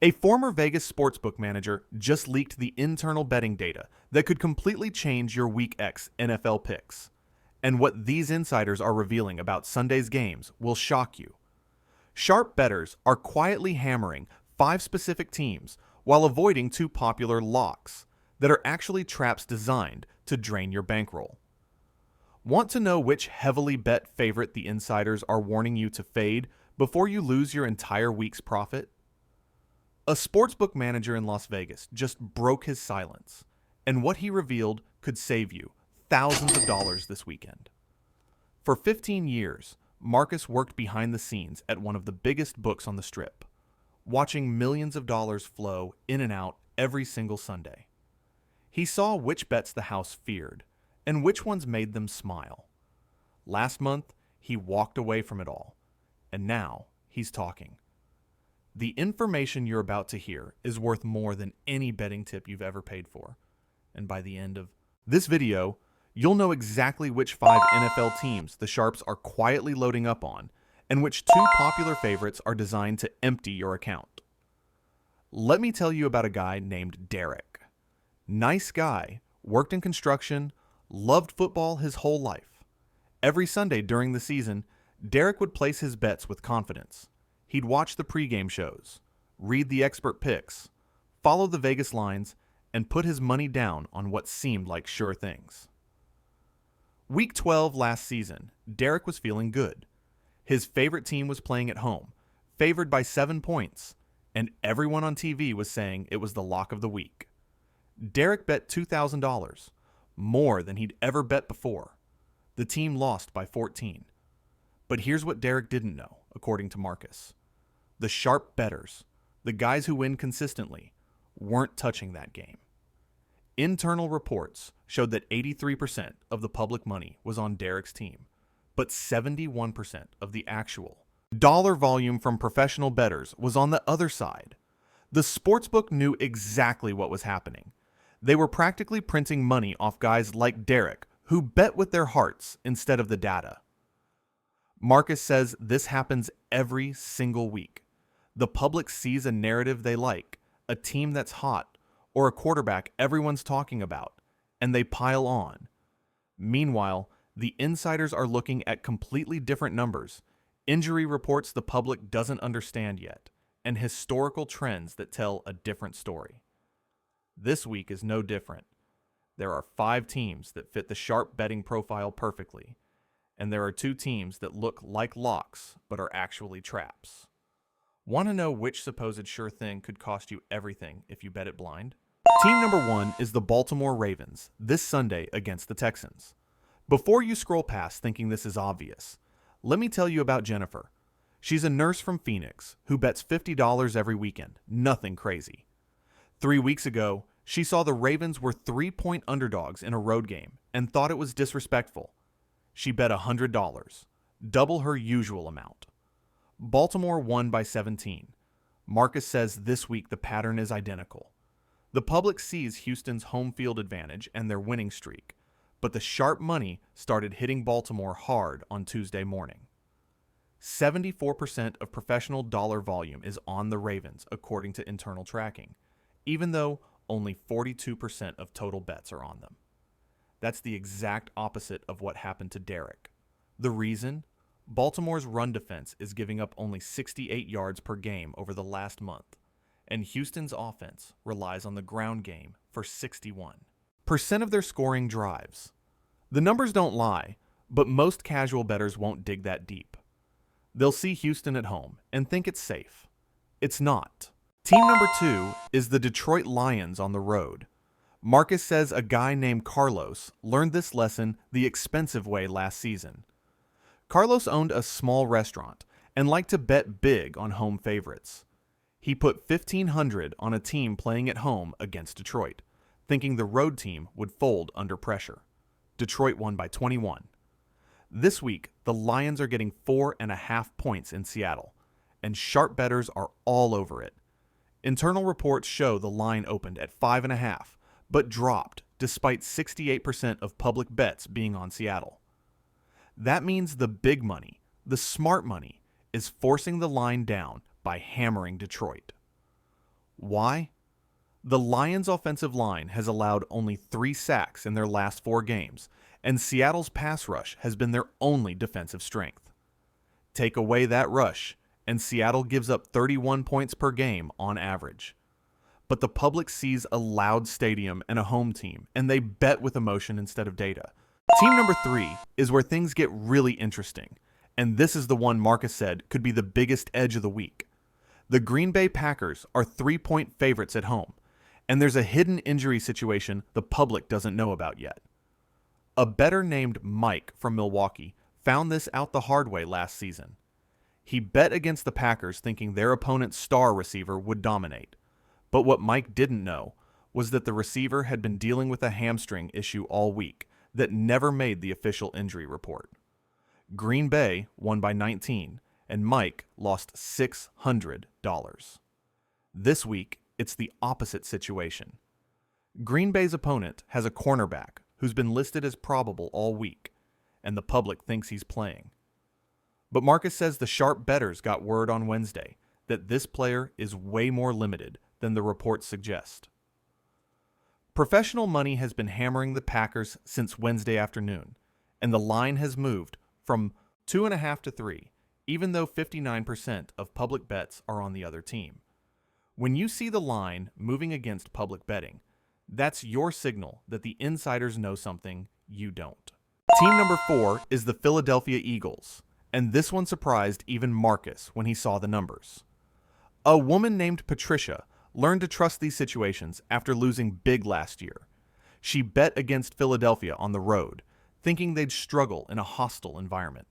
A former Vegas sportsbook manager just leaked the internal betting data that could completely change your Week X NFL picks. And what these insiders are revealing about Sunday's games will shock you. Sharp bettors are quietly hammering 5 specific teams while avoiding 2 popular locks that are actually traps designed to drain your bankroll. Want to know which heavily bet favorite the insiders are warning you to fade before you lose your entire week's profit? A sportsbook manager in Las Vegas just broke his silence, and what he revealed could save you thousands of dollars this weekend. For 15 years, Marcus worked behind the scenes at one of the biggest books on the Strip, watching millions of dollars flow in and out every single Sunday. He saw which bets the house feared and which ones made them smile. Last month, he walked away from it all, and now he's talking. The information you're about to hear is worth more than any betting tip you've ever paid for. And by the end of this video, you'll know exactly which 5 NFL teams the Sharps are quietly loading up on, and which 2 popular favorites are designed to empty your account. Let me tell you about a guy named Derek. Nice guy, worked in construction, loved football his whole life. Every Sunday during the season, Derek would place his bets with confidence. He'd watch the pregame shows, read the expert picks, follow the Vegas lines, and put his money down on what seemed like sure things. Week 12 last season, Derek was feeling good. His favorite team was playing at home, favored by 7 points, and everyone on TV was saying it was the lock of the week. Derek bet $2,000, more than he'd ever bet before. The team lost by 14. But here's what Derek didn't know, according to Marcus. The sharp bettors, the guys who win consistently, weren't touching that game. Internal reports showed that 83% of the public money was on Derek's team, but 71% of the actual dollar volume from professional bettors was on the other side. The sportsbook knew exactly what was happening. They were practically printing money off guys like Derek, who bet with their hearts instead of the data. Marcus says this happens every single week. The public sees a narrative they like, a team that's hot, or a quarterback everyone's talking about, and they pile on. Meanwhile, the insiders are looking at completely different numbers, injury reports the public doesn't understand yet, and historical trends that tell a different story. This week is no different. There are 5 teams that fit the sharp betting profile perfectly, and there are 2 teams that look like locks but are actually traps. Want to know which supposed sure thing could cost you everything if you bet it blind? Team number 1 is the Baltimore Ravens this Sunday against the Texans. Before you scroll past thinking this is obvious, let me tell you about Jennifer. She's a nurse from Phoenix who bets $50 every weekend, nothing crazy. 3 weeks ago, she saw the Ravens were 3-point underdogs in a road game and thought it was disrespectful. She bet $100, double her usual amount. Baltimore won by 17. Marcus says this week the pattern is identical. The public sees Houston's home field advantage and their winning streak, but the sharp money started hitting Baltimore hard on Tuesday morning. 74% of professional dollar volume is on the Ravens, according to internal tracking, even though only 42% of total bets are on them. That's the exact opposite of what happened to Derek. The reason? Baltimore's run defense is giving up only 68 yards per game over the last month, and Houston's offense relies on the ground game for 61% of their scoring drives. The numbers don't lie, but most casual bettors won't dig that deep. They'll see Houston at home and think it's safe. It's not. Team number 2 is the Detroit Lions on the road. Marcus says a guy named Carlos learned this lesson the expensive way last season. Carlos owned a small restaurant and liked to bet big on home favorites. He put $1,500 on a team playing at home against Detroit, thinking the road team would fold under pressure. Detroit won by 21. This week, the Lions are getting 4.5 points in Seattle, and sharp bettors are all over it. Internal reports show the line opened at 5.5, but dropped despite 68% of public bets being on Seattle. That means the big money, the smart money, is forcing the line down by hammering Detroit. Why? The Lions' offensive line has allowed only 3 sacks in their last 4 games, and Seattle's pass rush has been their only defensive strength. Take away that rush, and Seattle gives up 31 points per game on average. But the public sees a loud stadium and a home team, and they bet with emotion instead of data. Team number 3 is where things get really interesting, and this is the one Marcus said could be the biggest edge of the week. The Green Bay Packers are 3-point favorites at home, and there's a hidden injury situation the public doesn't know about yet. A bettor named Mike from Milwaukee found this out the hard way last season. He bet against the Packers thinking their opponent's star receiver would dominate. But what Mike didn't know was that the receiver had been dealing with a hamstring issue all week that never made the official injury report. Green Bay won by 19, and Mike lost $600. This week, it's the opposite situation. Green Bay's opponent has a cornerback who's been listed as probable all week, and the public thinks he's playing. But Marcus says the sharp bettors got word on Wednesday that this player is way more limited than the reports suggest. Professional money has been hammering the Packers since Wednesday afternoon, and the line has moved from 2.5 to 3, even though 59% of public bets are on the other team. When you see the line moving against public betting, that's your signal that the insiders know something you don't. Team number 4 is the Philadelphia Eagles, and this one surprised even Marcus when he saw the numbers. A woman named Patricia learned to trust these situations after losing big last year. She bet against Philadelphia on the road, thinking they'd struggle in a hostile environment.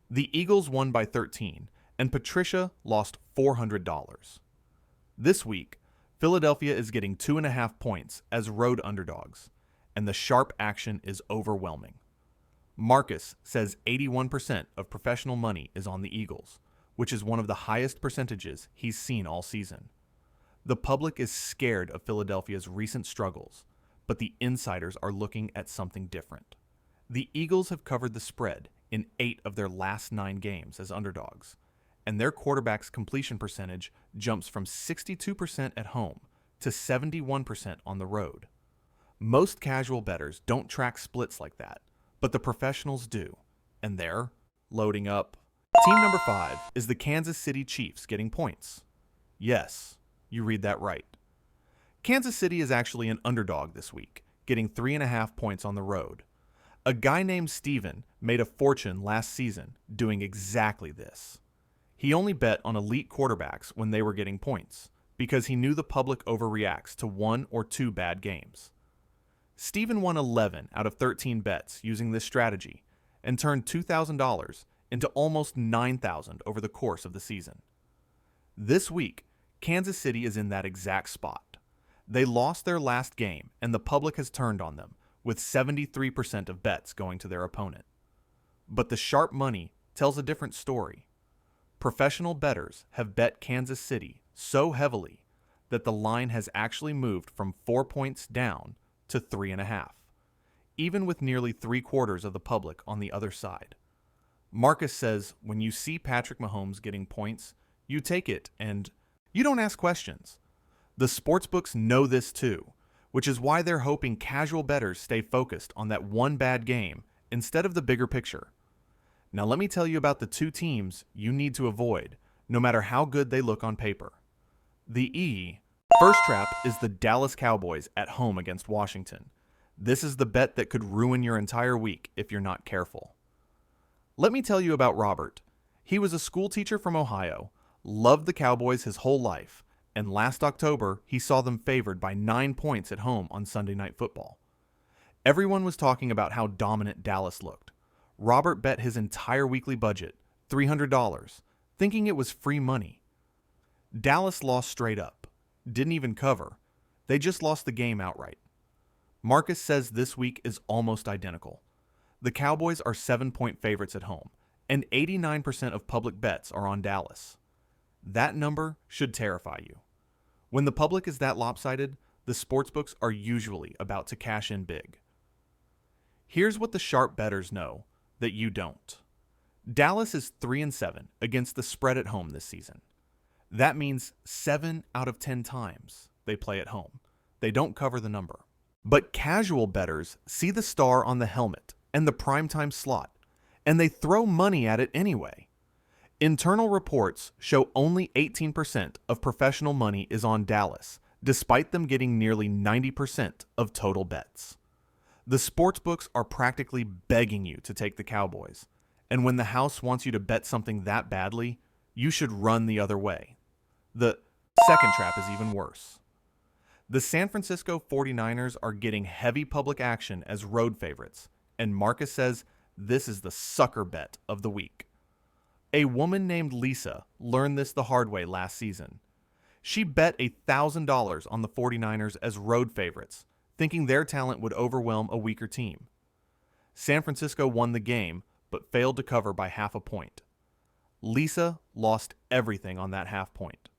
The Eagles won by 13, and Patricia lost $400. This week, Philadelphia is getting 2.5 points as road underdogs, and the sharp action is overwhelming. Marcus says 81% of professional money is on the Eagles, which is one of the highest percentages he's seen all season. The public is scared of Philadelphia's recent struggles, but the insiders are looking at something different. The Eagles have covered the spread in 8 of their last 9 games as underdogs, and their quarterback's completion percentage jumps from 62% at home to 71% on the road. Most casual bettors don't track splits like that, but the professionals do, and they're loading up. Team number 5 is the Kansas City Chiefs getting points. Yes, you read that right. Kansas City is actually an underdog this week, getting 3.5 points on the road. A guy named Steven made a fortune last season doing exactly this. He only bet on elite quarterbacks when they were getting points, because he knew the public overreacts to 1 or 2 bad games. Steven won 11 out of 13 bets using this strategy and turned $2,000 into almost $9,000 over the course of the season. This week, Kansas City is in that exact spot. They lost their last game, and the public has turned on them, with 73% of bets going to their opponent. But the sharp money tells a different story. Professional bettors have bet Kansas City so heavily that the line has actually moved from 4 points down to 3.5, even with nearly 3/4 of the public on the other side. Marcus says when you see Patrick Mahomes getting points, you take it and you don't ask questions. The sportsbooks know this too, which is why they're hoping casual bettors stay focused on that one bad game instead of the bigger picture. Now let me tell you about the 2 teams you need to avoid, no matter how good they look on paper. The first trap is the Dallas Cowboys at home against Washington. This is the bet that could ruin your entire week if you're not careful. Let me tell you about Robert. He was a school teacher from Ohio, loved the Cowboys his whole life, and last October he saw them favored by 9 points at home on Sunday Night Football. Everyone was talking about how dominant Dallas looked. Robert bet his entire weekly budget, $300, thinking it was free money. Dallas lost straight up. Didn't even cover. They just lost the game outright. Marcus says this week is almost identical. The Cowboys are 7-point favorites at home, and 89% of public bets are on Dallas. That number should terrify you. When the public is that lopsided, the sportsbooks are usually about to cash in big. Here's what the sharp bettors know that you don't. Dallas is 3-7 against the spread at home this season. That means 7 out of 10 times they play at home. They don't cover the number. But casual bettors see the star on the helmet and the primetime slot, and they throw money at it anyway. Internal reports show only 18% of professional money is on Dallas, despite them getting nearly 90% of total bets. The sportsbooks are practically begging you to take the Cowboys, and when the house wants you to bet something that badly, you should run the other way. The second trap is even worse. The San Francisco 49ers are getting heavy public action as road favorites, and Marcus says this is the sucker bet of the week. A woman named Lisa learned this the hard way last season. She bet $1,000 on the 49ers as road favorites, thinking their talent would overwhelm a weaker team. San Francisco won the game, but failed to cover by half a point. Lisa lost everything on that half point.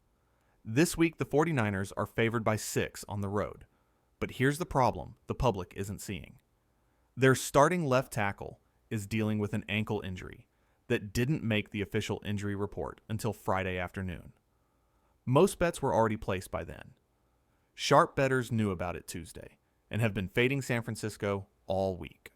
This week, the 49ers are favored by 6 on the road. But here's the problem the public isn't seeing. Their starting left tackle is dealing with an ankle injury that didn't make the official injury report until Friday afternoon. Most bets were already placed by then. Sharp bettors knew about it Tuesday and have been fading San Francisco all week.